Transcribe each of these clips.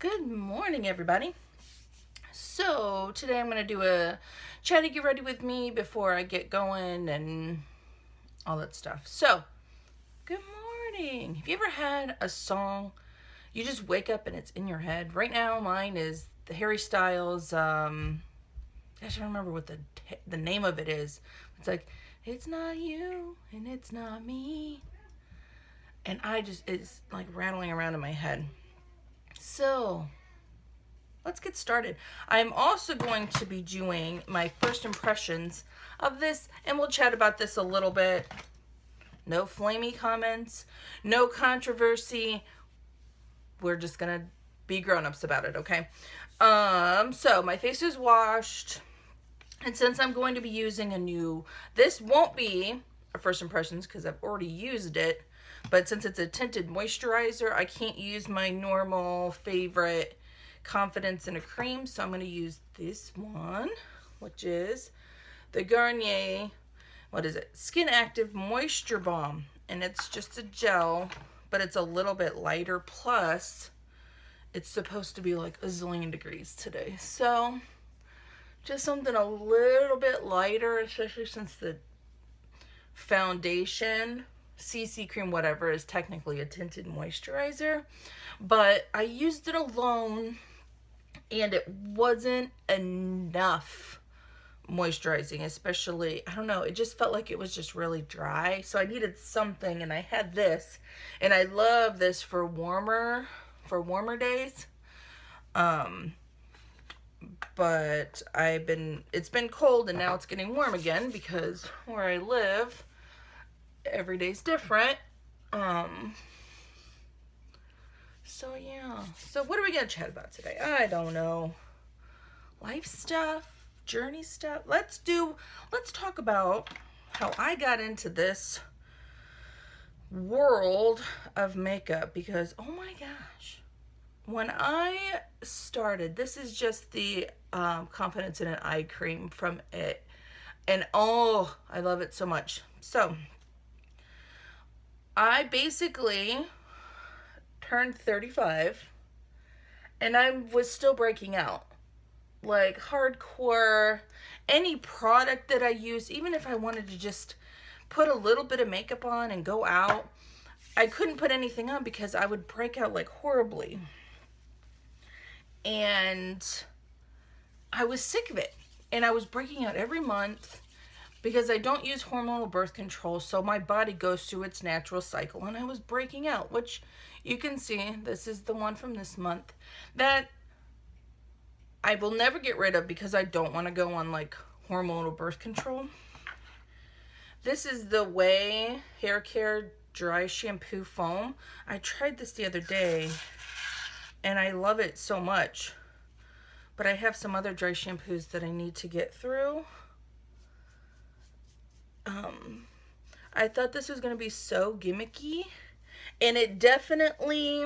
Good morning, everybody. So, today I'm going to do a chatty get ready with me before I get going and all that stuff. So, good morning. Have you ever had a song you just wake up and it's in your head? Right now, mine is the Harry Styles. I don't remember what the name of it is. It's like, it's not you and it's not me. And it's like rattling around in my head. So, let's get started. I'm also going to be doing my first impressions of this, and we'll chat about this a little bit. No flamey comments, no controversy. We're just gonna be grown-ups about it, okay? So my face is washed, and since I'm going to be using this won't be a first impressions because I've already used it, but since it's a tinted moisturizer, I can't use my normal favorite Confidence in a Cream, so I'm going to use this one, which is the Garnier, Skin Active Moisture Balm, and it's just a gel, but it's a little bit lighter, plus it's supposed to be like a zillion degrees today, so just something a little bit lighter, especially since the foundation, CC cream, whatever, is technically a tinted moisturizer, but I used it alone and it wasn't enough moisturizing, especially, I don't know, it just felt like it was just really dry, so I needed something, and I had this, and I love this for warmer days, but it's been cold, and now it's getting warm again, because where I live, every day's different. So yeah. So what are we gonna chat about today? I don't know. Life stuff, journey stuff. Let's talk about how I got into this world of makeup, because oh my gosh, when I started, this is just the Confidence in an Eye Cream from it, and oh, I love it so much. So I basically turned 35 and I was still breaking out, like hardcore. Any product that I use, even if I wanted to just put a little bit of makeup on and go out, I couldn't put anything on because I would break out like horribly, and I was sick of it, and I was breaking out every month because I don't use hormonal birth control, so my body goes through its natural cycle, and I was breaking out, which you can see, this is the one from this month, that I will never get rid of because I don't want to go on like hormonal birth control. This is the Way Hair Care Dry Shampoo Foam. I tried this the other day, and I love it so much, but I have some other dry shampoos that I need to get through. I thought this was going to be so gimmicky, and it definitely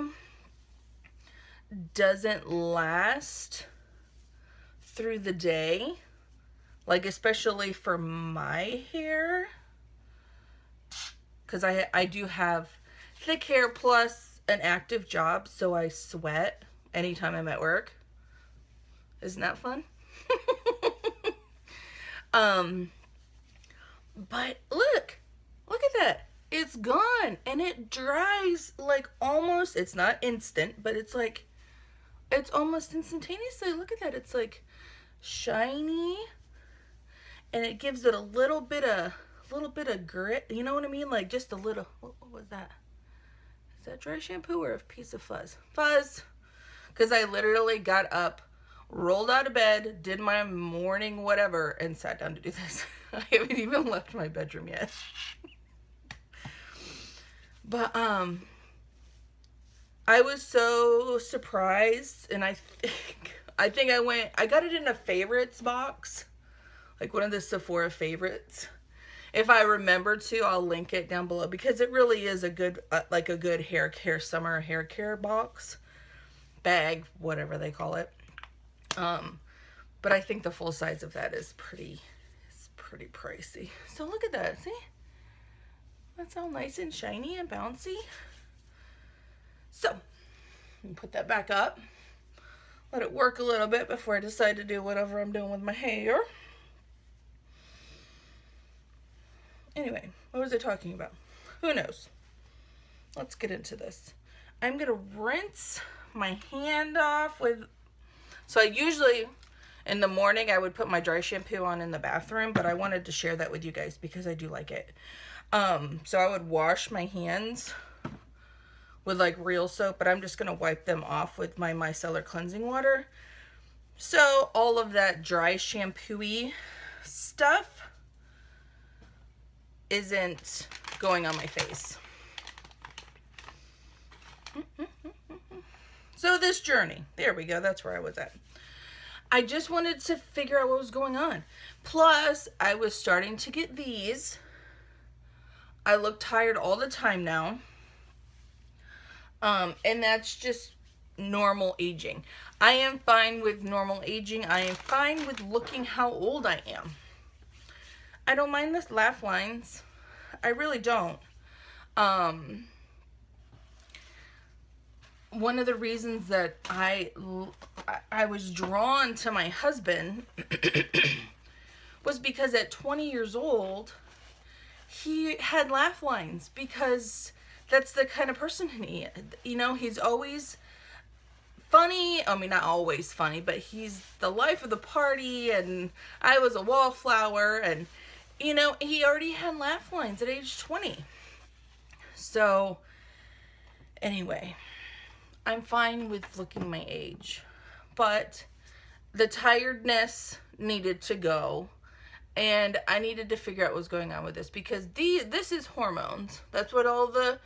doesn't last through the day, like especially for my hair, because I do have thick hair plus an active job, so I sweat anytime I'm at work. Isn't that fun? But look at that. It's gone, and it dries like almost, it's not instant, but it's like, it's almost instantaneously. Look at that. It's like shiny, and it gives it a little bit of grit. You know what I mean? Like just a little, what was that? Is that dry shampoo or a piece of fuzz? Fuzz. Because I literally got up, rolled out of bed, did my morning whatever, and sat down to do this. I haven't even left my bedroom yet. But I was so surprised, and I think I got it in a favorites box, like one of the Sephora favorites. If I remember to, I'll link it down below, because it really is a good like a good summer hair care box, bag, whatever they call it. But I think the full size of that is pretty pricey. So look at that. See? That's all nice and shiny and bouncy. So, put that back up. let it work a little bit before I decide to do whatever I'm doing with my hair. Anyway, what was I talking about? Who knows? Let's get into this. I'm going to rinse my hand off with... So I usually, in the morning, I would put my dry shampoo on in the bathroom, but I wanted to share that with you guys because I do like it. So I would wash my hands with like real soap, but I'm just going to wipe them off with my micellar cleansing water. So all of that dry shampoo-y stuff isn't going on my face. So this journey, there we go, that's where I was at. I just wanted to figure out what was going on. Plus, I was starting to get these. I look tired all the time now. And that's just normal aging. I am fine with normal aging. I am fine with looking how old I am. I don't mind the laugh lines. I really don't. One of the reasons that I was drawn to my husband was because at 20 years old, he had laugh lines because that's the kind of person he, you know, he's always funny. I mean, not always funny, but he's the life of the party, and I was a wallflower, and, you know, he already had laugh lines at age 20. So, anyway, I'm fine with looking my age, but the tiredness needed to go, and I needed to figure out what was going on with this, because this is hormones. That's what all the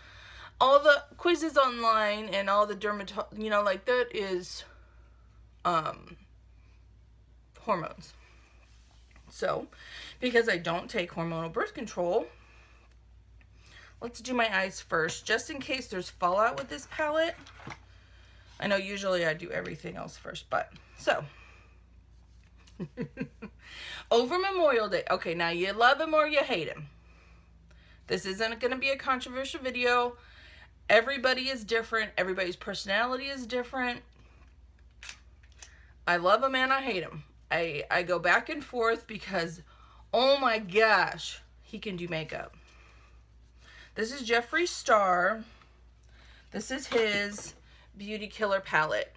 quizzes online and all the you know, like, that is hormones. So, because I don't take hormonal birth control, let's do my eyes first, just in case there's fallout with this palette. I know usually I do everything else first, but, so. Over Memorial Day. Okay, now you love him or you hate him. This isn't going to be a controversial video. Everybody is different. Everybody's personality is different. I love him and I hate him. I go back and forth because, oh my gosh, he can do makeup. This is Jeffree Star. This is his Beauty Killer palette.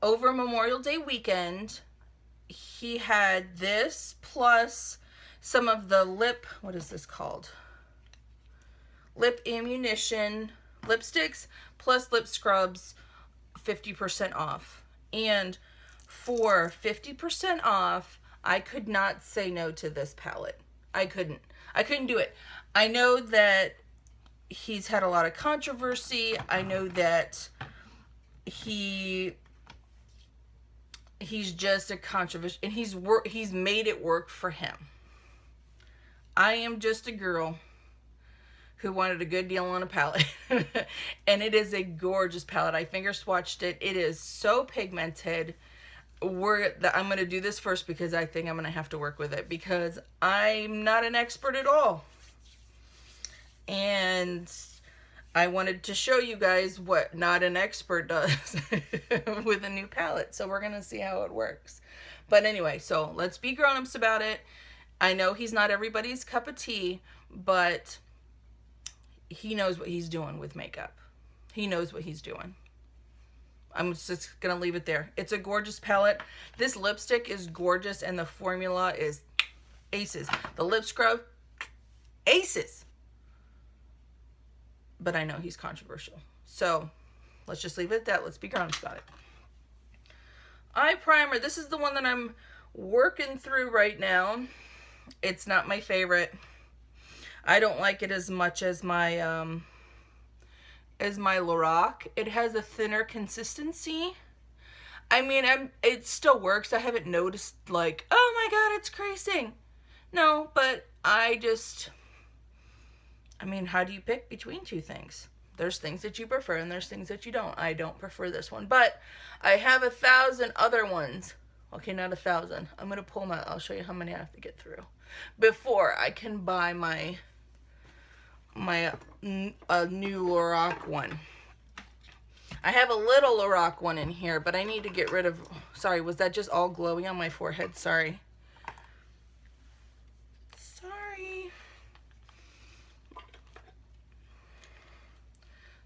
Over Memorial Day weekend, he had this plus some of the lip, what is this called? Lip Ammunition lipsticks plus lip scrubs, 50% off. And for 50% off, I could not say no to this palette. I couldn't do it. I know that he's had a lot of controversy. I know that he's just a controversial, and he's made it work for him. I am just a girl who wanted a good deal on a palette. And it is a gorgeous palette. I finger swatched it. It is so pigmented. I'm going to do this first because I think I'm going to have to work with it because I'm not an expert at all. And I wanted to show you guys what not an expert does with a new palette. So we're going to see how it works. But anyway, so let's be grown-ups about it. I know he's not everybody's cup of tea, but he knows what he's doing with makeup. He knows what he's doing. I'm just going to leave it there. It's a gorgeous palette. This lipstick is gorgeous, and the formula is aces. The lip scrub, aces. But I know he's controversial. So, let's just leave it at that. Let's be honest about it. Eye primer. This is the one that I'm working through right now. It's not my favorite. I don't like it as much as my Lorac. It has a thinner consistency. I mean, it still works. I haven't noticed, like, oh my god, it's creasing. No, but I mean, how do you pick between two things? There's things that you prefer and there's things that you don't. I don't prefer this one, but I have 1,000 other ones. Okay, not 1,000. I'm going to pull them out. I'll show you how many I have to get through before I can buy my new Lorac one. I have a little Lorac one in here, but I need to get rid of... Sorry, was that just all glowy on my forehead? Sorry. Sorry.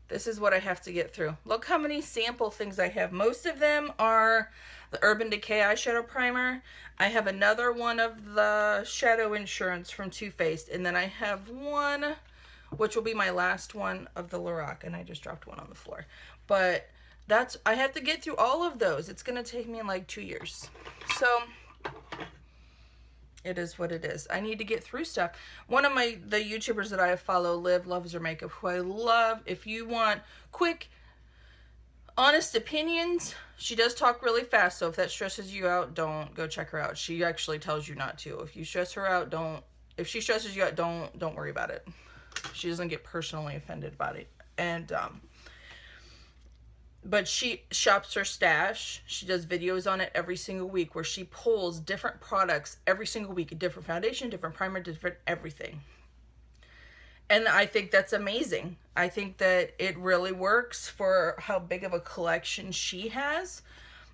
This is what I have to get through. Look how many sample things I have. Most of them are the Urban Decay eyeshadow primer. I have another one of the Shadow Insurance from Too Faced. And then I have one, which will be my last one of the Lorac. And I just dropped one on the floor. But that's, I have to get through all of those. It's going to take me like 2 years. So it is what it is. I need to get through stuff. One of the YouTubers that I follow, Liv Loves Her Makeup, who I love. If you want quick, honest opinions, she does talk really fast. So if that stresses you out, don't go check her out. She actually tells you not to. If you stress her out, don't. If she stresses you out, don't worry about it. She doesn't get personally offended about it. And but she shops her stash. She does videos on it every single week where she pulls different products every single week. A different foundation, different primer, different everything. And I think that's amazing. I think that it really works for how big of a collection she has.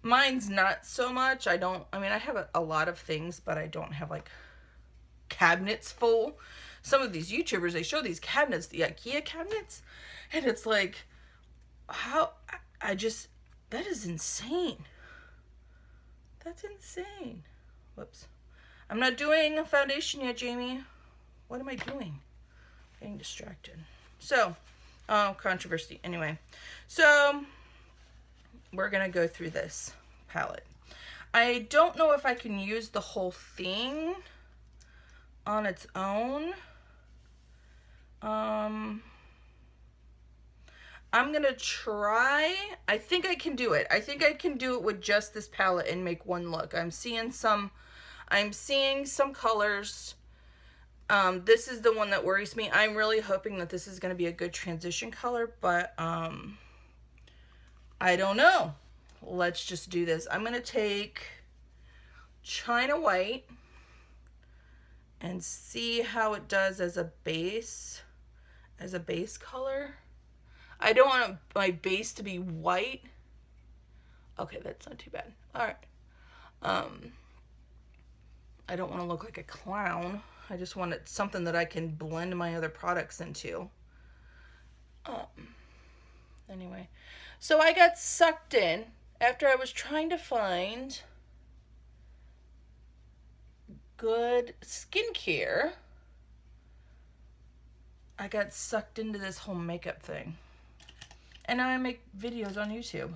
Mine's not so much. I mean, I have a lot of things, but I don't have like cabinets full. Some of these YouTubers, they show these cabinets, the IKEA cabinets. And it's like, how... that is insane. That's insane. Whoops. I'm not doing a foundation yet, Jamie. What am I doing? Getting distracted. So, controversy. Anyway, so we're going to go through this palette. I don't know if I can use the whole thing on its own. I'm going to try. I think I can do it. I think I can do it with just this palette and make one look. I'm seeing some colors. This is the one that worries me. I'm really hoping that this is going to be a good transition color, but I don't know. Let's just do this. I'm going to take China White and see how it does as a base color. I don't want my base to be white. Okay, that's not too bad. All right. I don't want to look like a clown. I just want it something that I can blend my other products into. Anyway, so I got sucked in after I was trying to find good skincare. I got sucked into this whole makeup thing. And now I make videos on YouTube.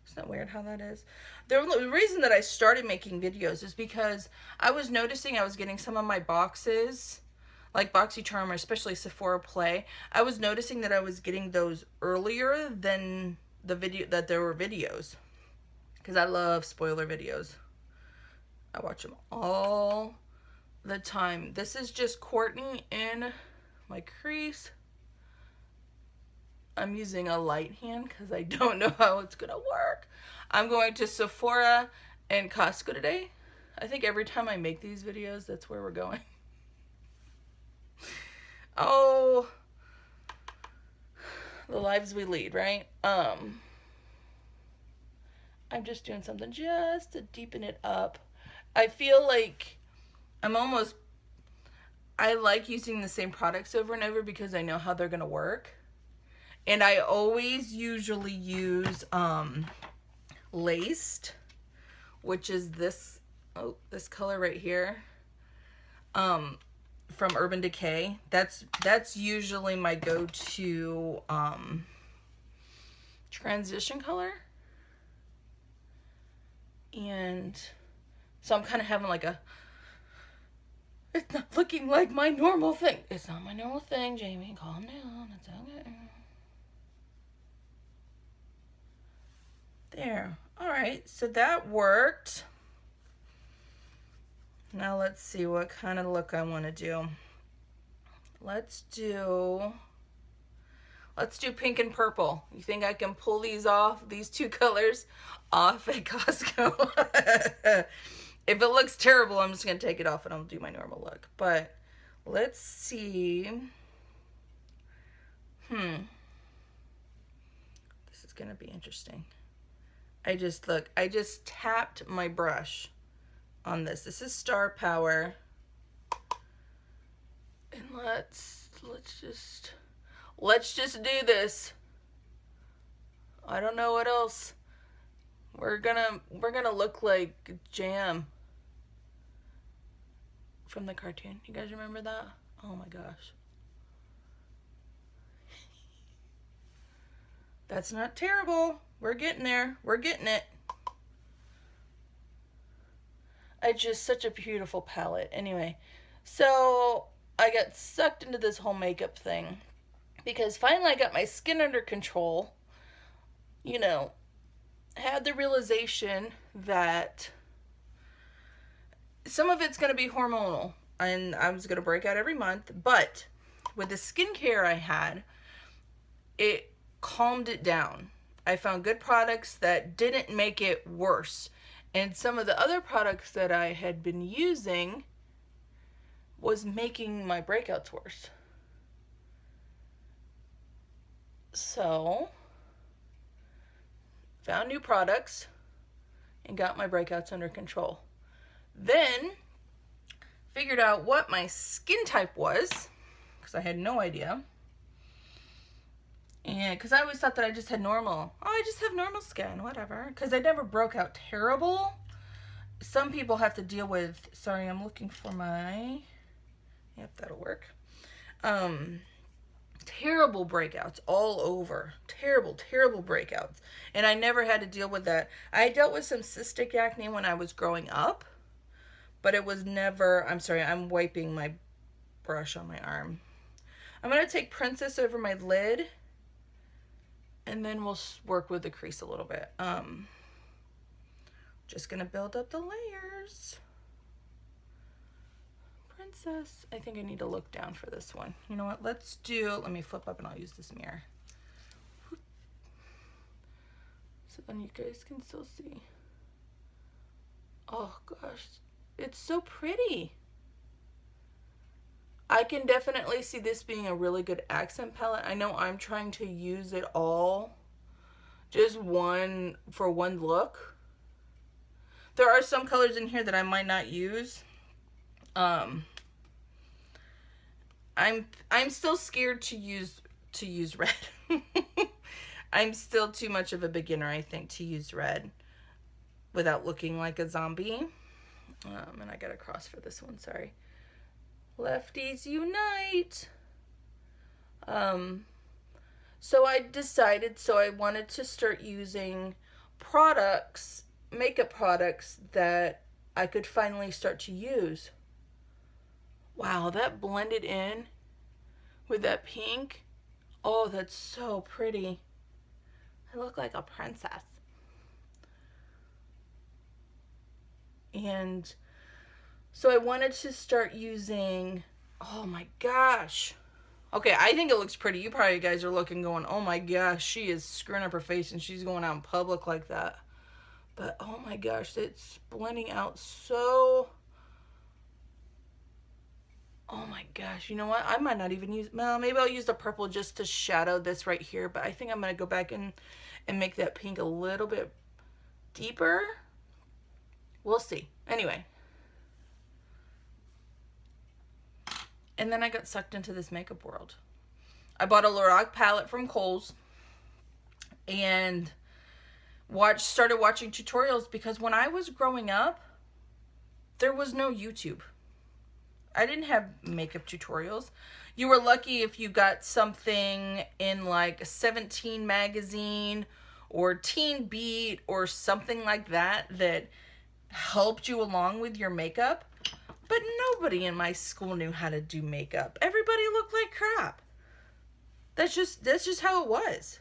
Isn't that weird how that is? The reason that I started making videos is because I was noticing I was getting some of my boxes, like BoxyCharm or especially Sephora Play. I was noticing that I was getting those earlier than there were videos. Because I love spoiler videos. I watch them all the time. This is just Courtney in my crease. I'm using a light hand because I don't know how it's going to work. I'm going to Sephora and Costco today. I think every time I make these videos, that's where we're going. Oh, the lives we lead, right? I'm just doing something just to deepen it up. I feel like I like using the same products over and over because I know how they're going to work. And I always usually use Laced, which is this color right here, from Urban Decay. That's usually my go-to transition color. And so I'm kind of having like it's not looking like my normal thing. It's not my normal thing, Jamie. Calm down. It's okay. There. All right, so that worked. Now let's see what kind of look I want to do. Let's do pink and purple. You think I can pull these two colors off at Costco? If it looks terrible, I'm just going to take it off and I'll do my normal look. But let's see. The This is going to be interesting. I just tapped my brush on this. This is Star Power. And let's just do this. I don't know what else. We're gonna look like Jam from the cartoon. You guys remember that? Oh my gosh. That's not terrible. We're getting there. We're getting it. It's just such a beautiful palette. Anyway, so I got sucked into this whole makeup thing because finally I got my skin under control. You know, had the realization that some of it's going to be hormonal and I was going to break out every month, but with the skincare I had, it calmed it down. I found good products that didn't make it worse. And some of the other products that I had been using was making my breakouts worse. So found new products and got my breakouts under control. Then figured out what my skin type was, because I had no idea. And because I always thought that I just had normal. Oh, I just have normal skin, whatever. Because I never broke out terrible. Some people have to deal with, sorry, I'm looking for my, yep, that'll work. Terrible breakouts all over. Terrible breakouts. And I never had to deal with that. I dealt with some cystic acne when I was growing up, but it was never, I'm sorry, I'm wiping my brush on my arm. I'm going to take Princess over my lid, and then we'll work with the crease a little bit. Just going to build up the layers. Princess. I think I need to look down for this one. You know what? Let me flip up and I'll use this mirror. So then you guys can still see. Oh gosh, it's so pretty. I can definitely see this being a really good accent palette. I know I'm trying to use it all, just for one look. There are some colors in here that I might not use. I'm still scared to use red. I'm still too much of a beginner, I think, to use red without looking like a zombie. And I got a cross for this one, sorry. Lefties unite. So I decided, I wanted to start using makeup products that I could finally start to use. Wow, that blended in with that pink. Oh, that's so pretty. I look like a princess. And so I wanted to start using, oh my gosh. Okay, I think it looks pretty. You probably guys are looking going, oh my gosh, she is screwing up her face and she's going out in public like that. But oh my gosh, it's blending out so... Oh my gosh, you know what? I might not even use, well, maybe I'll use the purple just to shadow this right here, but I think I'm going to go back and make that pink a little bit deeper. We'll see. Anyway. And then I got sucked into this makeup world. I bought a Lorac palette from Kohl's and started watching tutorials because when I was growing up, there was no YouTube. I didn't have makeup tutorials. You were lucky if you got something in like a 17 magazine or Teen Beat or something like that helped you along with your makeup. But nobody in my school knew how to do makeup. Everybody looked like crap. That's just how it was.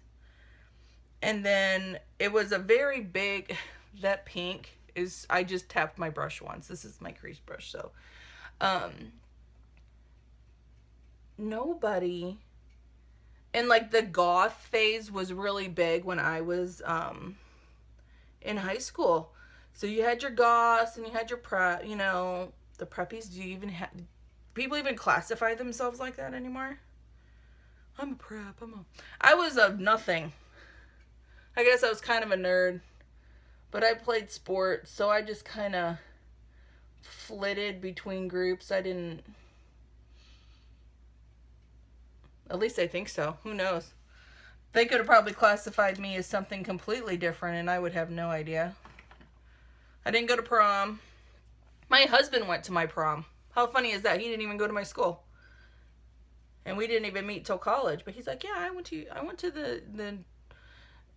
And then it was a very big, that pink is, I just tapped my brush once. This is my crease brush, so. Nobody, and like the goth phase was really big when I was in high school. So you had your goths and you had your prep, the preppies. Do you even have people even classify themselves like that anymore? I'm a prep. I was of nothing. I guess I was kind of a nerd, but I played sports, so I just kind of flitted between groups. I didn't, at least I think so. Who knows? They could have probably classified me as something completely different, and I would have no idea. I didn't go to prom. My husband went to my prom. How funny is that? He didn't even go to my school. And we didn't even meet till college. But he's like, yeah, I went to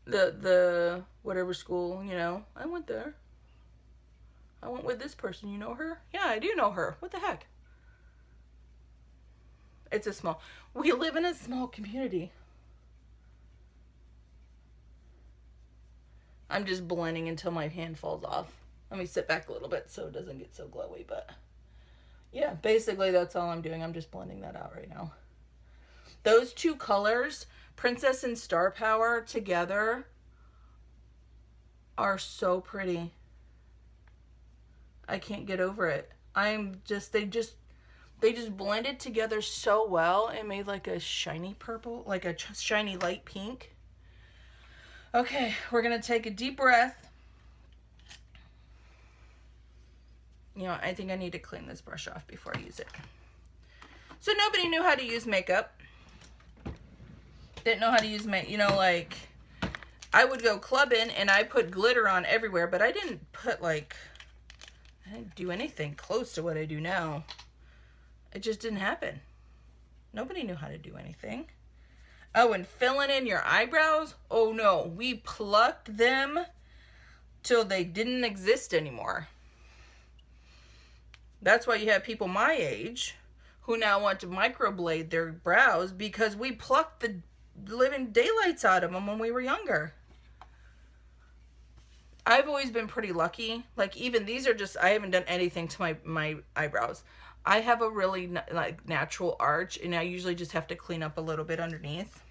the whatever school, you know. I went there. I went with this person. You know her? Yeah, I do know her. What the heck? We live in a small community. I'm just blending until my hand falls off. Let me sit back a little bit so it doesn't get so glowy, but yeah, basically that's all I'm doing. I'm just blending that out right now. Those two colors, Princess and Star Power together, are so pretty. I can't get over it. They just blended together so well. It made like a shiny purple, like a shiny light pink. Okay, we're going to take a deep breath. You know, I think I need to clean this brush off before I use it. So nobody knew how to use makeup. Didn't know how to use makeup. You know, like, I would go clubbing and I put glitter on everywhere, but I didn't do anything close to what I do now. It just didn't happen. Nobody knew how to do anything. Oh, and filling in your eyebrows? Oh no, we plucked them till they didn't exist anymore. That's why you have people my age who now want to microblade their brows, because we plucked the living daylights out of them when we were younger. I've always been pretty lucky. Like, even these are just, I haven't done anything to my eyebrows. I have a really like natural arch, and I usually just have to clean up a little bit underneath.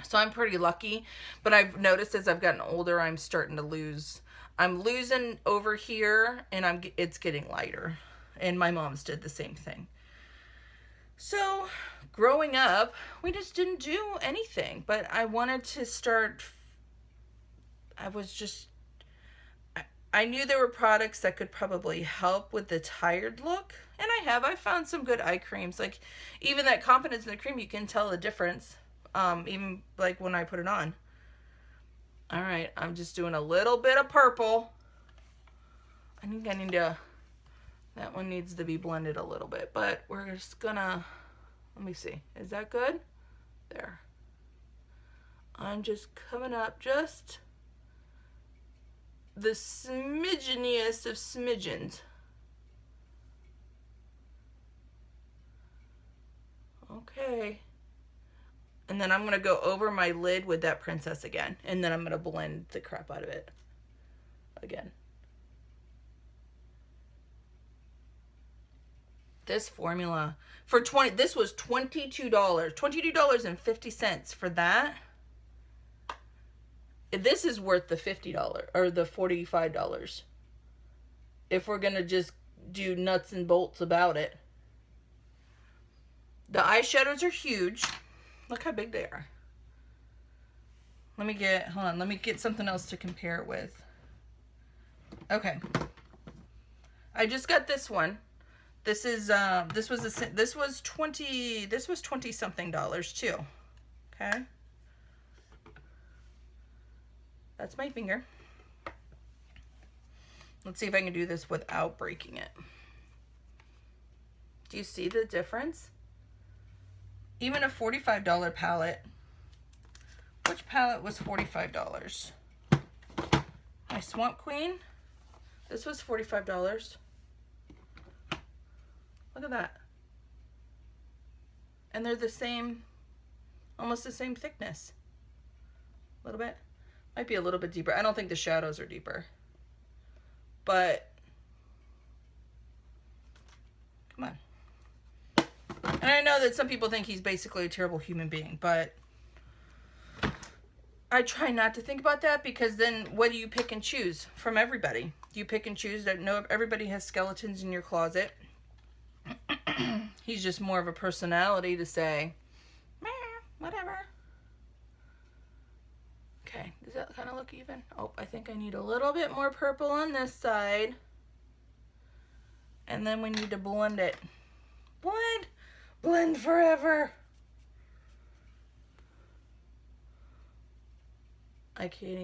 So I'm pretty lucky, but I've noticed as I've gotten older, I'm starting to lose. I'm losing over here, and it's getting lighter. And my mom's did the same thing. So growing up, we just didn't do anything, but I wanted to start. I knew there were products that could probably help with the tired look. And I found some good eye creams. Like, even that Confidence in the Cream, you can tell the difference. Even like when I put it on. All right, I'm just doing a little bit of purple. I think that one needs to be blended a little bit, but we're just gonna, let me see. Is that good? There. I'm just coming up just the smidgeniest of smidgens. Okay. And then I'm going to go over my lid with that Princess again. And then I'm going to blend the crap out of it again. This formula for this was $22. $22.50 for that. This is worth the $50 or the $45. If we're going to just do nuts and bolts about it. The eyeshadows are huge. Look how big they are. Let me get something else to compare it with. Okay. I just got this one. This is this was 20 something dollars too. Okay. That's my finger. Let's see if I can do this without breaking it. Do you see the difference? Even a $45 palette. Which palette was $45? My Swamp Queen. This was $45. Look at that. And they're the same, almost the same thickness. A little bit. Might be a little bit deeper. I don't think the shadows are deeper. But, come on. And I know that some people think he's basically a terrible human being, but I try not to think about that, because then what do you pick and choose from everybody? Do you pick and choose that no, everybody has skeletons in your closet? He's just more of a personality to say, meh, whatever. Okay, kind of look even? Oh, I think I need a little bit more purple on this side. And then we need to blend it. Blend. Blend forever. I can't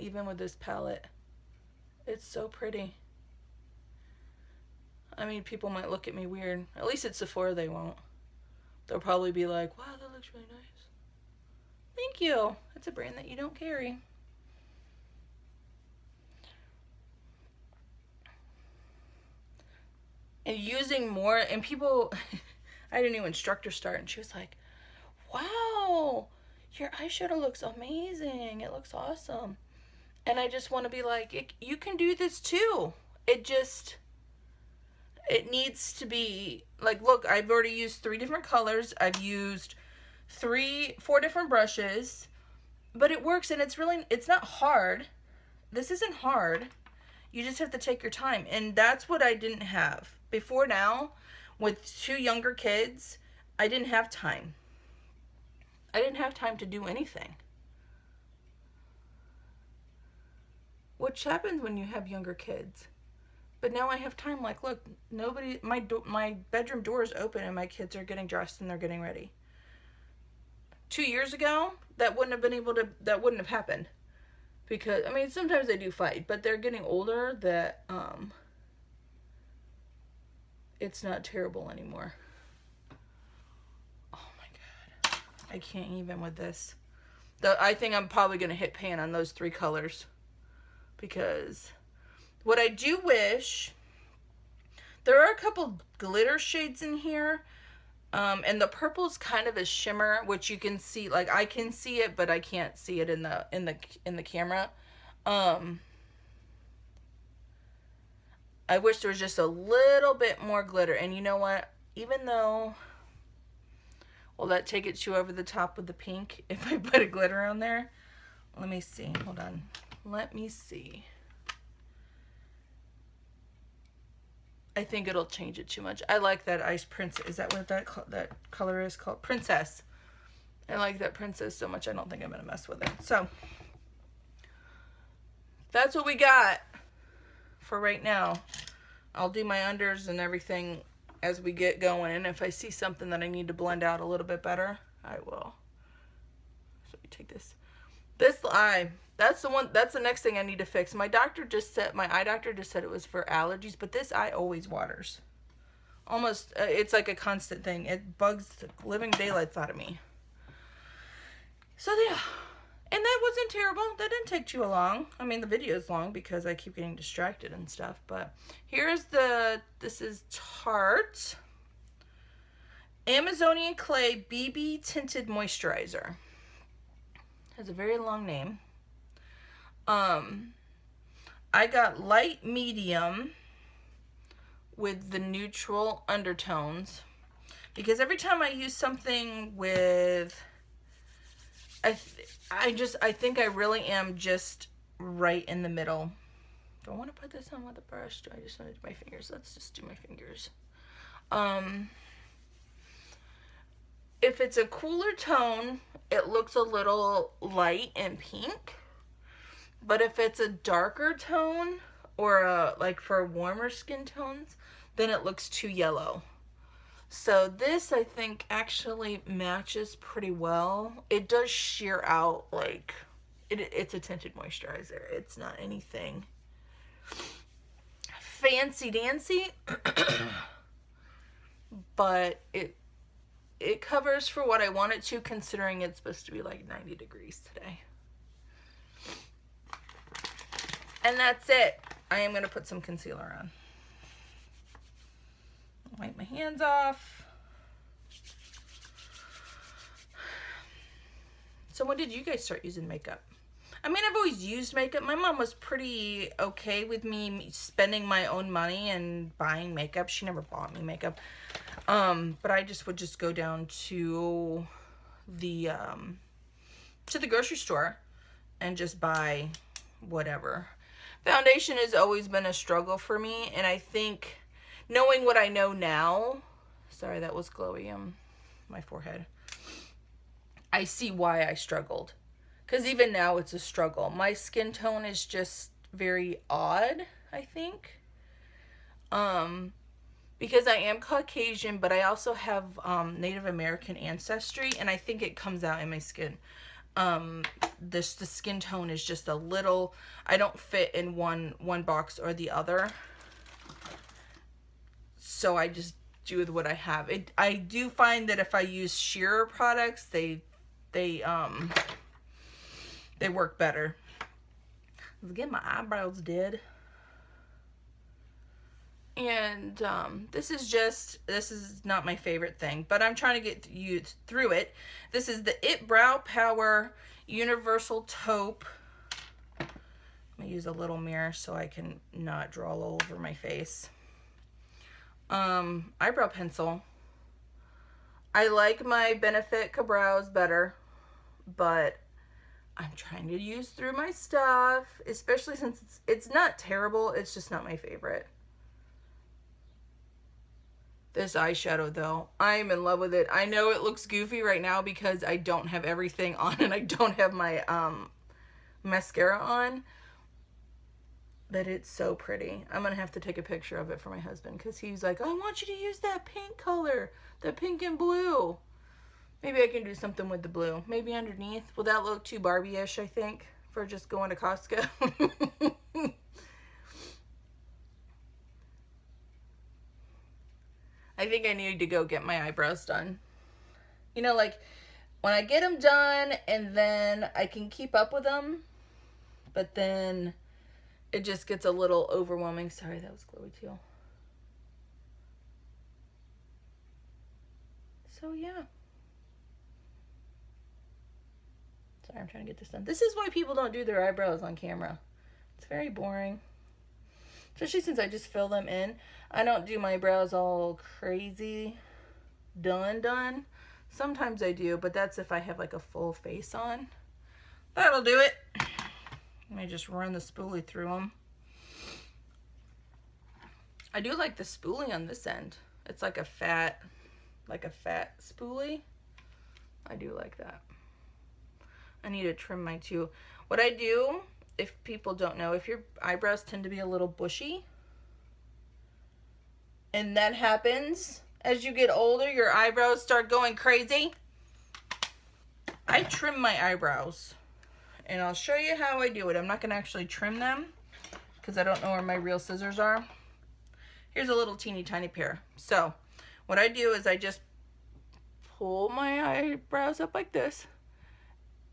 even with this palette. It's so pretty. I mean, people might look at me weird. At least at Sephora they won't. They'll probably be like, wow, that looks really nice. Thank you. It's a brand that you don't carry. And using more, and people, I had a new instructor start, and she was like, wow, your eyeshadow looks amazing. It looks awesome. And I just want to be like, you can do this too. It needs to be, like, look, I've already used 3 different colors. I've used 4 different brushes, but it works, and it's not hard. This isn't hard. You just have to take your time, and that's what I didn't have. Before now, with 2 younger kids, I didn't have time. I didn't have time to do anything. Which happens when you have younger kids. But now I have time. Like, look, my bedroom door is open and my kids are getting dressed and they're getting ready. 2 years ago, that wouldn't have happened. Because, I mean, sometimes they do fight, but they're getting older that, it's not terrible anymore. Oh my God. I can't even with this. I think I'm probably going to hit pan on those 3 colors. Because what I do wish, there are a couple glitter shades in here. And the purple is kind of a shimmer, which you can see, like I can see it, but I can't see it in the camera. I wish there was just a little bit more glitter. And you know what? Even though, will that take it too over the top with the pink if I put a glitter on there? Let me see. Hold on. Let me see. I think it'll change it too much. I like that Ice Princess. Is that what that color is called? Princess. I like that Princess so much I don't think I'm going to mess with it. So, that's what we got for right now. I'll do my unders and everything as we get going. And if I see something that I need to blend out a little bit better, I will. So, we take this. This eye, that's the next thing I need to fix. My eye doctor just said it was for allergies, but this eye always waters. Almost, it's like a constant thing. It bugs the living daylights out of me. So yeah, and that wasn't terrible. That didn't take too long. I mean, the video is long because I keep getting distracted and stuff, but here's this is Tarte Amazonian Clay BB Tinted Moisturizer. Has a very long name. I got light medium with the neutral undertones because every time I use something with, I think I really am just right in the middle. Do I want to put this on with a brush? Do I just want to do my fingers? Let's just do my fingers. If it's a cooler tone, it looks a little light and pink. But if it's a darker tone, or like for warmer skin tones, then it looks too yellow. So this, I think, actually matches pretty well. It does sheer out, like, it's a tinted moisturizer. It's not anything fancy-dancy, but it covers for what I want it to, considering it's supposed to be like 90 degrees today. And that's it. I am going to put some concealer on. Wipe my hands off. So when did you guys start using makeup? I mean, I've always used makeup. My mom was pretty okay with me spending my own money and buying makeup. She never bought me makeup. But I would just go down to the grocery store and just buy whatever. Foundation has always been a struggle for me, and I think knowing what I know now, sorry, that was glowy on my forehead. I see why I struggled. Because even now it's a struggle. My skin tone is just very odd, I think. Because I am Caucasian, but I also have Native American ancestry, and I think it comes out in my skin. The skin tone is just a little, I don't fit in one box or the other. So I just do with what I have. I do find that if I use sheer products, they work better. Let's get my eyebrows did. And this is not my favorite thing, but I'm trying to get you through it. This is the IT Brow Power Universal Taupe. I'm gonna use a little mirror so I can not draw all over my face. Eyebrow pencil. I like my Benefit Ka-Brows better, but I'm trying to use through my stuff, especially since it's not terrible, it's just not my favorite. This eyeshadow though, I'm in love with it. I know it looks goofy right now because I don't have everything on and I don't have my mascara on, but it's so pretty. I'm gonna have to take a picture of it for my husband because he's like, I want you to use that pink color, the pink and blue. Maybe I can do something with the blue. Maybe underneath. Will that look too Barbie-ish, I think, for just going to Costco? I think I need to go get my eyebrows done. You know, like, when I get them done and then I can keep up with them, but then it just gets a little overwhelming. Sorry, that was glowy teal. So, yeah. Sorry, I'm trying to get this done. This is why people don't do their eyebrows on camera. It's very boring. Especially since I just fill them in. I don't do my brows all crazy done. Sometimes I do, but that's if I have like a full face on. That'll do it. Let me just run the spoolie through them. I do like the spoolie on this end. It's like a fat spoolie. I do like that. I need to trim my too. What I do, if people don't know, if your eyebrows tend to be a little bushy, and that happens as you get older, your eyebrows start going crazy, I trim my eyebrows. And I'll show you how I do it. I'm not going to actually trim them because I don't know where my real scissors are. Here's a little teeny tiny pair. So what I do is I just pull my eyebrows up like this.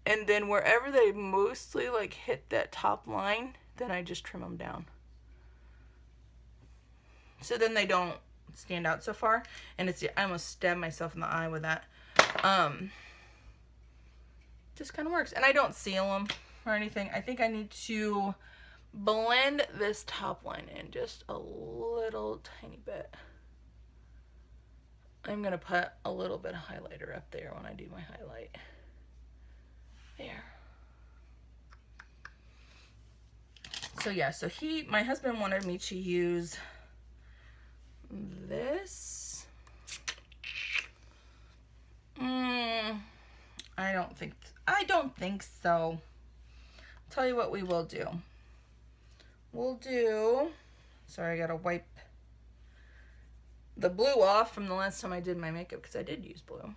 And then wherever they mostly like hit that top line, then I just trim them down. So then they don't stand out so far. And I almost stabbed myself in the eye with that. Just kind of works. And I don't seal them or anything. I think I need to blend this top line in just a little tiny bit. I'm going to put a little bit of highlighter up there when I do my highlight. There. So yeah, so my husband wanted me to use this. I don't think so. I'll tell you what we will do. Sorry, I gotta wipe the blue off from the last time I did my makeup because I did use blue.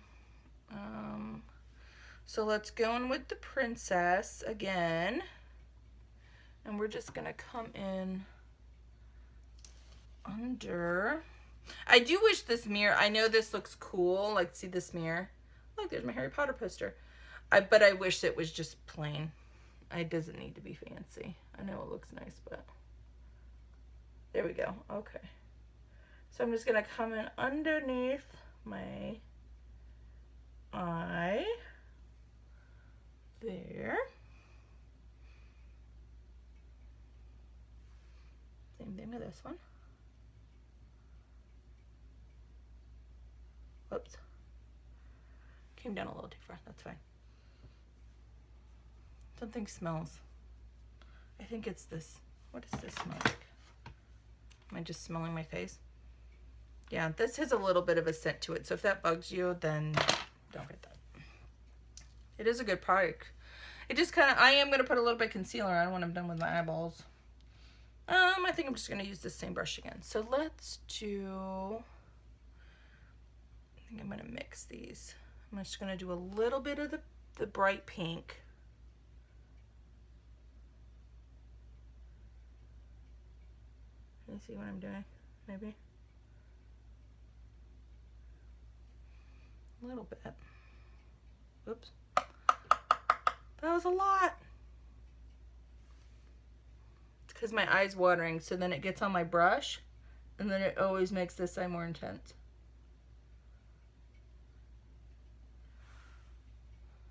So let's go in with the princess again. And we're just gonna come in under. I do wish this mirror, I know this looks cool. Like, see this mirror? Look, there's my Harry Potter poster. But I wish it was just plain. It doesn't need to be fancy. I know it looks nice, but there we go. Okay. So I'm just gonna come in underneath my eye. There. Same thing with this one. Whoops. Came down a little too far. That's fine. Something smells. I think it's this. What does this smell like? Am I just smelling my face? Yeah, this has a little bit of a scent to it. So if that bugs you, then don't get that. It is a good product. It just kind of, I am going to put a little bit of concealer on when I'm done with my eyeballs. I think I'm just going to use this same brush again. So let's do, I think I'm going to mix these. I'm just going to do a little bit of the bright pink. Can you see what I'm doing? Maybe? A little bit. Oops. That was a lot. It's because my eye's watering, so then it gets on my brush, and then it always makes this eye more intense.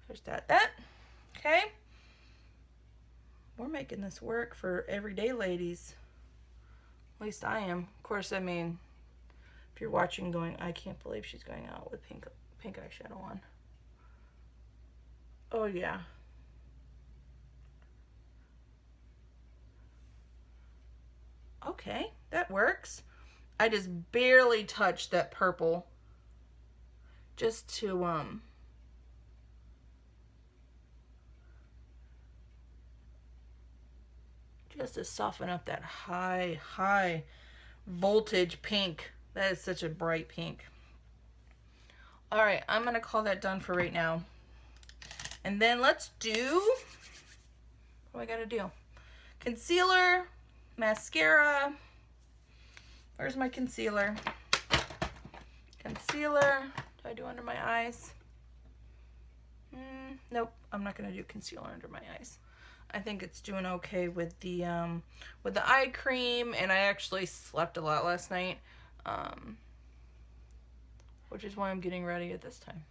There's that. Okay. We're making this work for everyday ladies. At least I am. Of course, I mean, if you're watching going, I can't believe she's going out with pink eyeshadow on. Oh, yeah. Okay, that works. I just barely touched that purple just to, soften up that high voltage pink. That is such a bright pink. All right, I'm going to call that done for right now. And then let's do, what do I got to do? Concealer, mascara. Where's my concealer? Concealer. Do I do under my eyes? Nope, I'm not going to do concealer under my eyes. I think it's doing okay with the eye cream, and I actually slept a lot last night, which is why I'm getting ready at this time.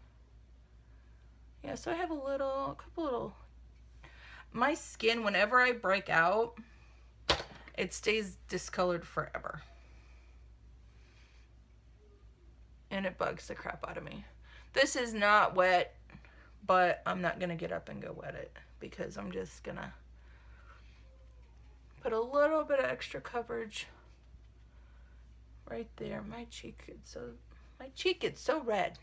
Yeah, so I have a couple little, my skin, whenever I break out, it stays discolored forever. And it bugs the crap out of me. This is not wet, but I'm not going to get up and go wet it, because I'm just going to put a little bit of extra coverage right there. My cheek gets so red.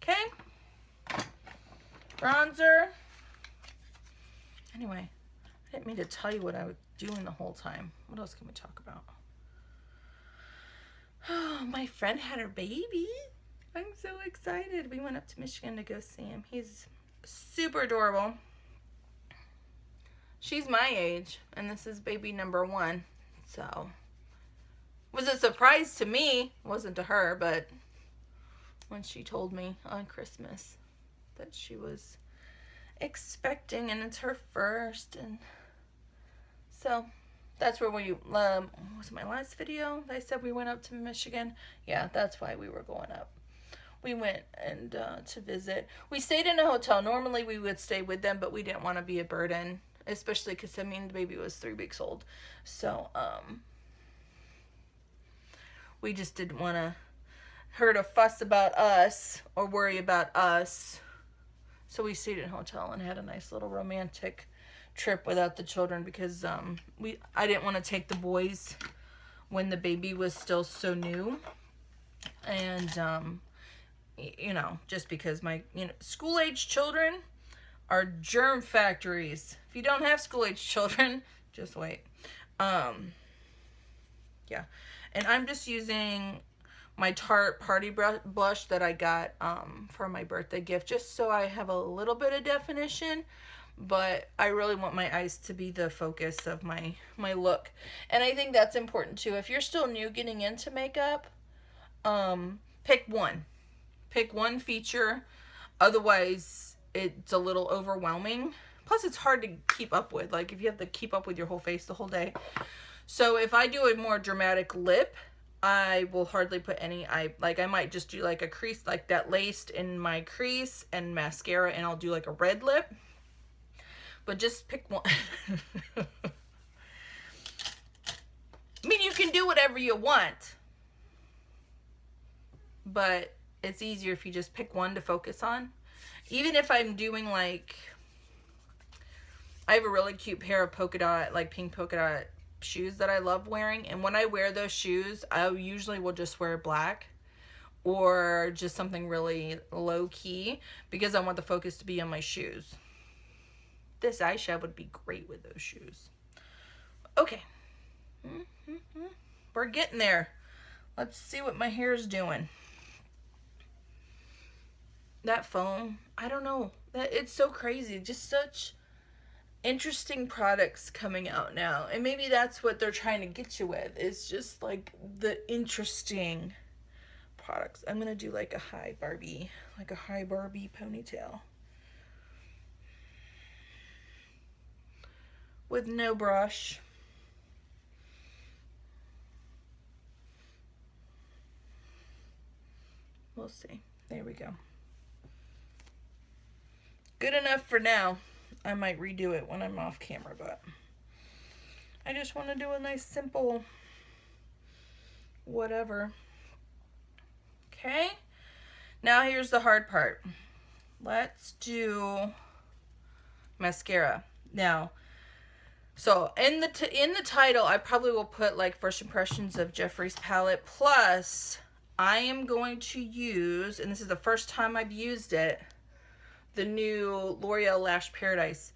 Okay. Bronzer. Anyway, I didn't mean to tell you what I was doing the whole time. What else can we talk about? Oh, my friend had her baby. I'm so excited. We went up to Michigan to go see him. He's super adorable. She's my age, and this is baby number 1. So, it was a surprise to me. It wasn't to her, but when she told me on Christmas that she was expecting, and it's her first, and so that's where we, was it my last video? I said we went up to Michigan. Yeah, that's why we were going up. We went and to visit. We stayed in a hotel. Normally we would stay with them, but we didn't want to be a burden, especially because, I mean, the baby was 3 weeks old. So, we just didn't want her to fuss about us or worry about us. So we stayed in a hotel and had a nice little romantic trip without the children, because I didn't want to take the boys when the baby was still so new, and you know, just because my school age children are germ factories. If you don't have school age children, just wait. Yeah, and I'm just using my Tarte Party blush that I got for my birthday gift, just so I have a little bit of definition. But I really want my eyes to be the focus of my look. And I think that's important too. If you're still new getting into makeup, pick one. Pick one feature. Otherwise, it's a little overwhelming. Plus, it's hard to keep up with. Like, if you have to keep up with your whole face the whole day. So, if I do a more dramatic lip, I will hardly put any I might just do like a crease, like that laced in my crease, and mascara, and I'll do like a red lip. But just pick one. I mean, you can do whatever you want, but it's easier if you just pick one to focus on. Even if I'm doing like, I have a really cute pair of polka dot, like pink polka dot shoes that I love wearing. And when I wear those shoes, I usually will just wear black. or just something really low key because I want the focus to be on my shoes. This eyeshadow would be great with those shoes. Okay. We're getting there. Let's see what my hair is doing. That foam, I don't know. It's so crazy. Just such interesting products coming out now. And maybe that's what they're trying to get you with. It's just like the interesting products. I'm going to do like a high Barbie ponytail. With no brush. We'll see. There we go. Good enough for now. I might redo it when I'm off camera, but I just want to do a nice simple whatever. Okay. Now here's the hard part. Let's do mascara. Now, so in the title, I probably will put like first impressions of Jeffree's palette. Plus, I am going to use, and this is the first time I've used it, the new L'Oreal Lash Paradise.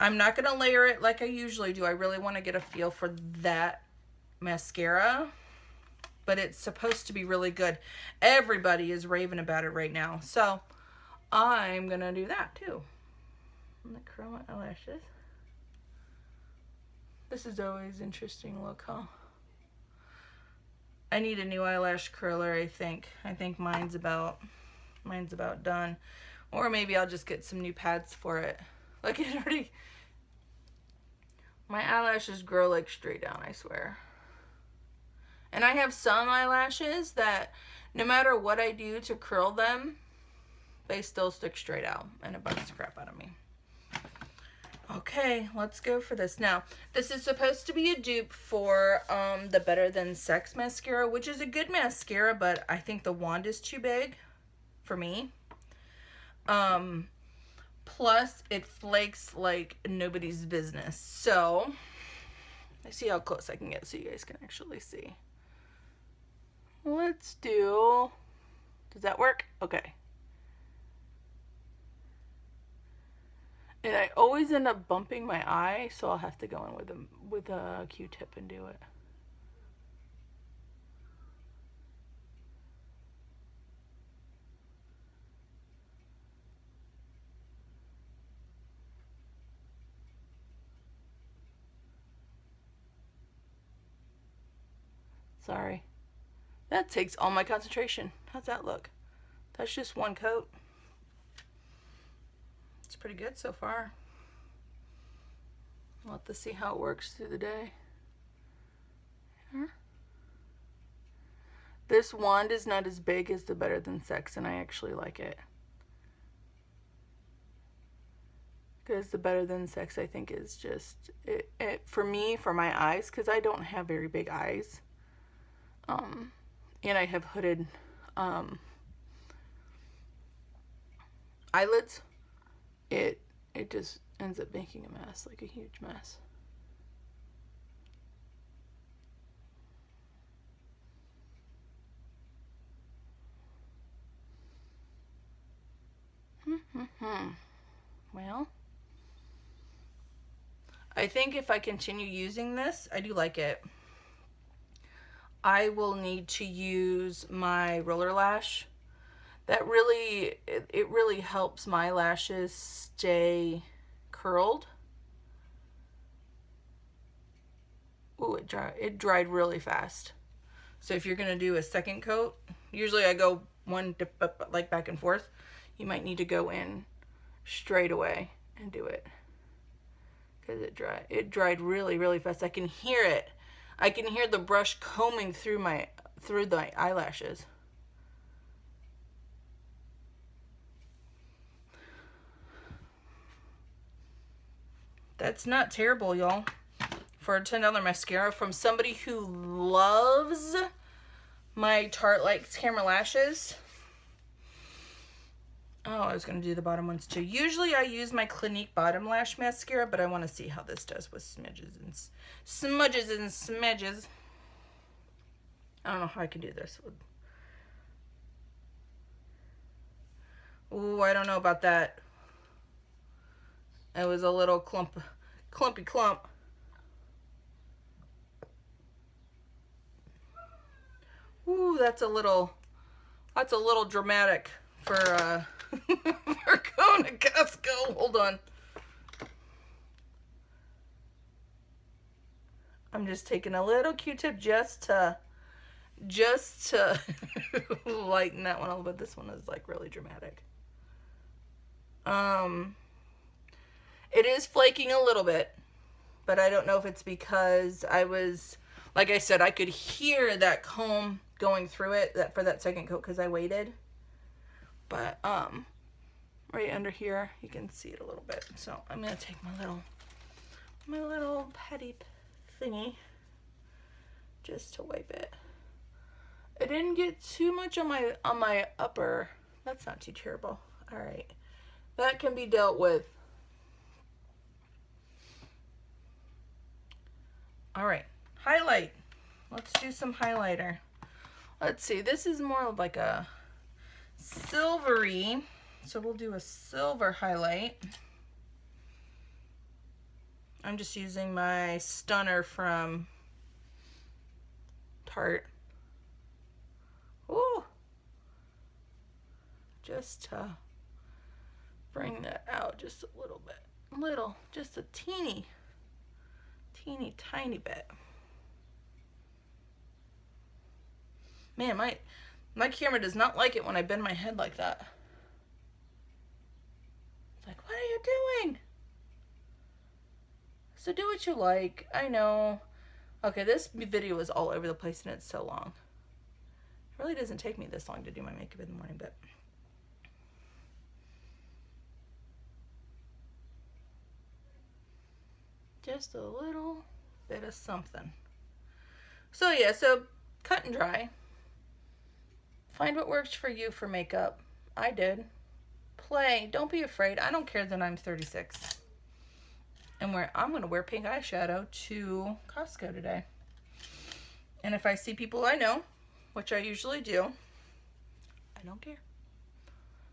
I'm not going to layer it like I usually do. I really want to get a feel for that mascara. But it's supposed to be really good. Everybody is raving about it right now. So, I'm going to do that too. I'm going to curl my eyelashes. This is always interesting look, huh? I need a new eyelash curler, I think. I think mine's about done. Or maybe I'll just get some new pads for it. Like it already... My eyelashes grow like straight down, I swear. And I have some eyelashes that no matter what I do to curl them, they still stick straight out. And it bugs the crap out of me. Okay, let's go for this. Now, this is supposed to be a dupe for the Better Than Sex mascara, which is a good mascara, but I think the wand is too big for me. Plus, it flakes like nobody's business. So, let's see how close I can get so you guys can actually see. Let's do... Does that work? Okay. And I always end up bumping my eye, so I'll have to go in with a Q-tip and do it. Sorry. That takes all my concentration. How's that look? That's just one coat. It's pretty good so far. We'll have to see how it works through the day. Here. This wand is not as big as the Better Than Sex, and I actually like it. Because the Better Than Sex, I think, is just, for me, for my eyes, because I don't have very big eyes. And I have hooded eyelids. It just ends up making a mess, like a huge mess. Well, I think if I continue using this, I do like it. I will need to use my roller lash. That really, it really helps my lashes stay curled. Ooh, it dried really fast. So if you're gonna do a second coat, usually I go one dip up, like back and forth. You might need to go in straight away and do it, because it dried really, really fast. I can hear it. I can hear the brush combing through the eyelashes. That's not terrible, y'all. For a $10 mascara from somebody who loves my Tarte Lights Camera Lashes. Oh, I was going to do the bottom ones too. Usually I use my Clinique Bottom Lash Mascara, but I want to see how this does with smudges and smudges. I don't know how I can do this. Ooh, I don't know about that. It was a little clumpy clump. Ooh, that's a little dramatic for for going to Costco. Hold on. I'm just taking a little Q-tip just to lighten that one a little bit. This one is like really dramatic. It is flaking a little bit, but I don't know if it's because like I said, I could hear that comb going through it for that second coat because I waited. But right under here, you can see it a little bit. So I'm gonna take my little petty thingy just to wipe it. It didn't get too much on my upper. That's not too terrible. All right, that can be dealt with. All right, highlight. Let's do some highlighter. Let's see, this is more of like a silvery, so we'll do a silver highlight. I'm just using my Stunner from Tarte. Ooh, just to bring that out just a little bit. Just a teeny tiny bit. Man, my camera does not like it when I bend my head like that. It's like, what are you doing? So do what you like. I know. Okay, this video is all over the place and it's so long. It really doesn't take me this long to do my makeup in the morning, but just a little bit of something. So yeah, so cut and dry. Find what works for you for makeup. I did. Play. Don't be afraid. I don't care that I'm 36. And I'm going to wear pink eyeshadow to Costco today. And if I see people I know, which I usually do, I don't care.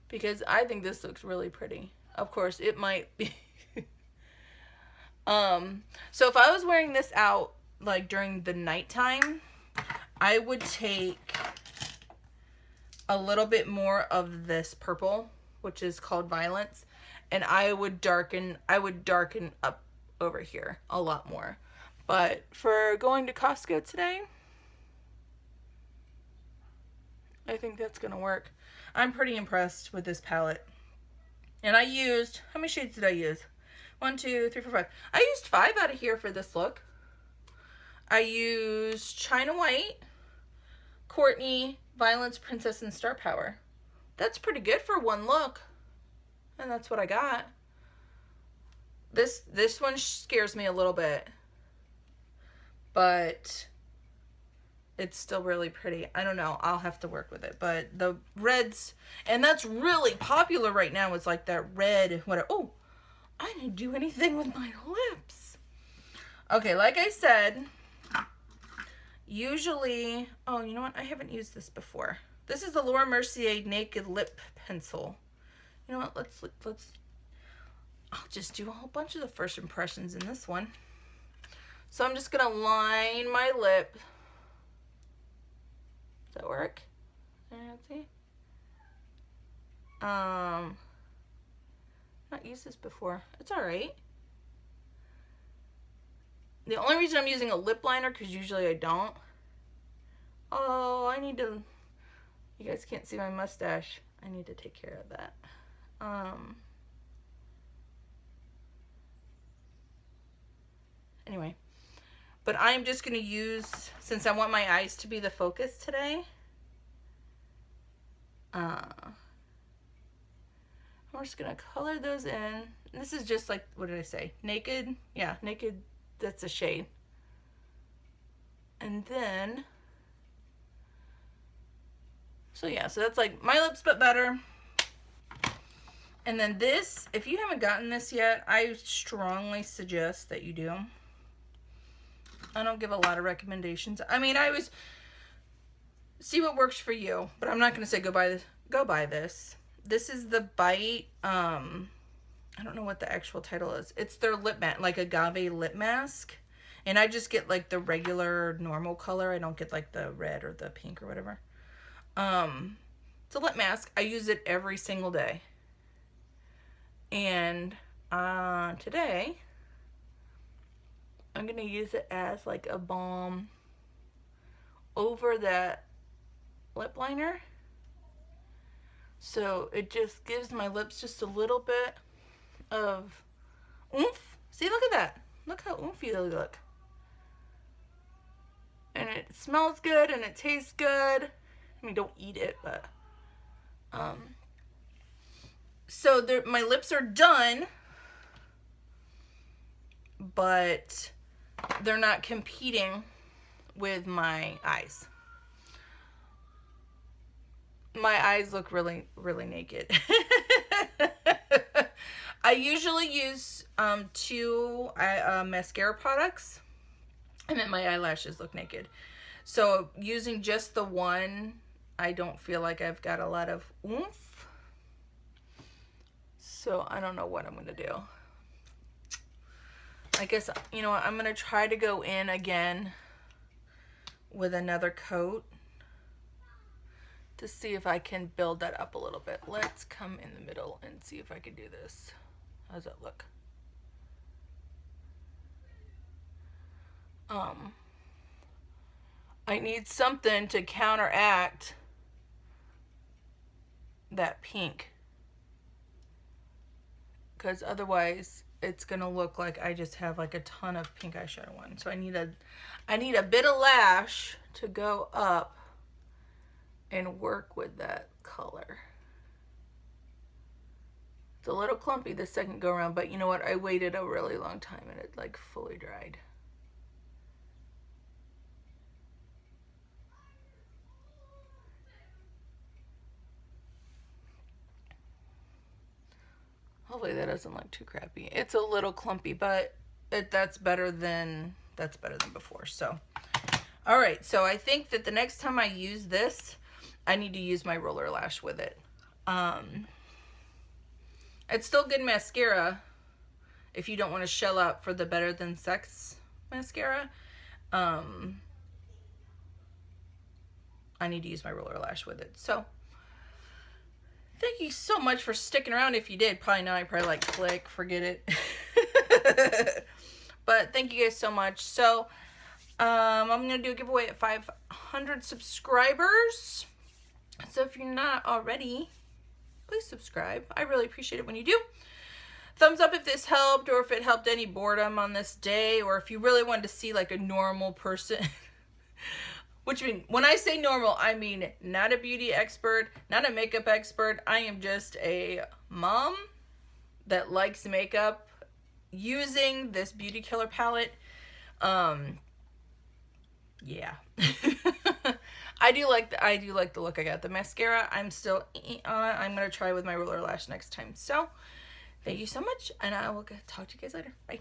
Because I think this looks really pretty. Of course, it might be. So if I was wearing this out like during the nighttime, I would take a little bit more of this purple, which is called Violence, and I would darken up over here a lot more. But for going to Costco today, I think that's gonna work. I'm pretty impressed with this palette. And I used, how many shades did I use? 1, 2, 3, 4, 5. I used 5 out of here for this look. I used China White, Courtney, Violence, Princess, and Star Power. That's pretty good for one look. And that's what I got. This one scares me a little bit. But it's still really pretty. I don't know. I'll have to work with it. But the reds, and that's really popular right now, is like that red, whatever. Oh, I didn't do anything with my lips. Okay, like I said, usually, oh, you know what? I haven't used this before. This is the Laura Mercier Naked Lip Pencil. You know what? I'll just do a whole bunch of the first impressions in this one. So I'm just gonna line my lip. Does that work? Let's see. Not used this before. It's all right. The only reason I'm using a lip liner, because usually I don't. Oh, I need to, you guys can't see my mustache. I need to take care of that. Anyway, but I'm just going to use, since I want my eyes to be the focus today, we're just going to color those in. And this is just like, what did I say? Naked? Yeah, Naked, that's a shade. And then, so yeah, so that's like my lips but better. And then this, if you haven't gotten this yet, I strongly suggest that you do. I don't give a lot of recommendations. I mean, I always see what works for you, but I'm not going to say go buy this. This is the Bite, I don't know what the actual title is. It's their lip matte, like agave lip mask. And I just get like the regular normal color. I don't get like the red or the pink or whatever. It's a lip mask. I use it every single day. And today, I'm going to use it as like a balm over that lip liner. So it just gives my lips just a little bit of oomph. See, look at that. Look how oomphy they look. And it smells good and it tastes good. I mean, don't eat it, but so my lips are done, but they're not competing with my eyes. My eyes look really, really naked. I usually use 2 mascara products, and then my eyelashes look naked. So using just the one, I don't feel like I've got a lot of oomph. So I don't know what I'm going to do. I guess, you know what, I'm going to try to go in again with another coat to see if I can build that up a little bit. Let's come in the middle and see if I can do this. How does that look? I need something to counteract that pink, because otherwise it's gonna look like I just have like a ton of pink eyeshadow on. So I need a bit of lash to go up and work with that color. It's a little clumpy the second go around, but you know what? I waited a really long time and it like fully dried. Hopefully that doesn't look too crappy. It's a little clumpy, but that's better than before. So, all right. So I think that the next time I use this, I need to use my roller lash with it. It's still good mascara if you don't want to shell out for the Better Than Sex mascara. I need to use my roller lash with it. So thank you so much for sticking around. If you did, probably not. I probably like click, forget it. But thank you guys so much. So I'm going to do a giveaway at 500 subscribers. So if you're not already, please subscribe. I really appreciate it when you do. Thumbs up if this helped, or if it helped any boredom on this day, or if you really wanted to see like a normal person. Which mean, when I say normal, I mean not a beauty expert, not a makeup expert. I am just a mom that likes makeup using this Beauty Killer palette. Yeah. I do like the look I got. The mascara, I'm still on. I'm going to try with my roller lash next time. So, thank you so much, and I will talk to you guys later. Bye.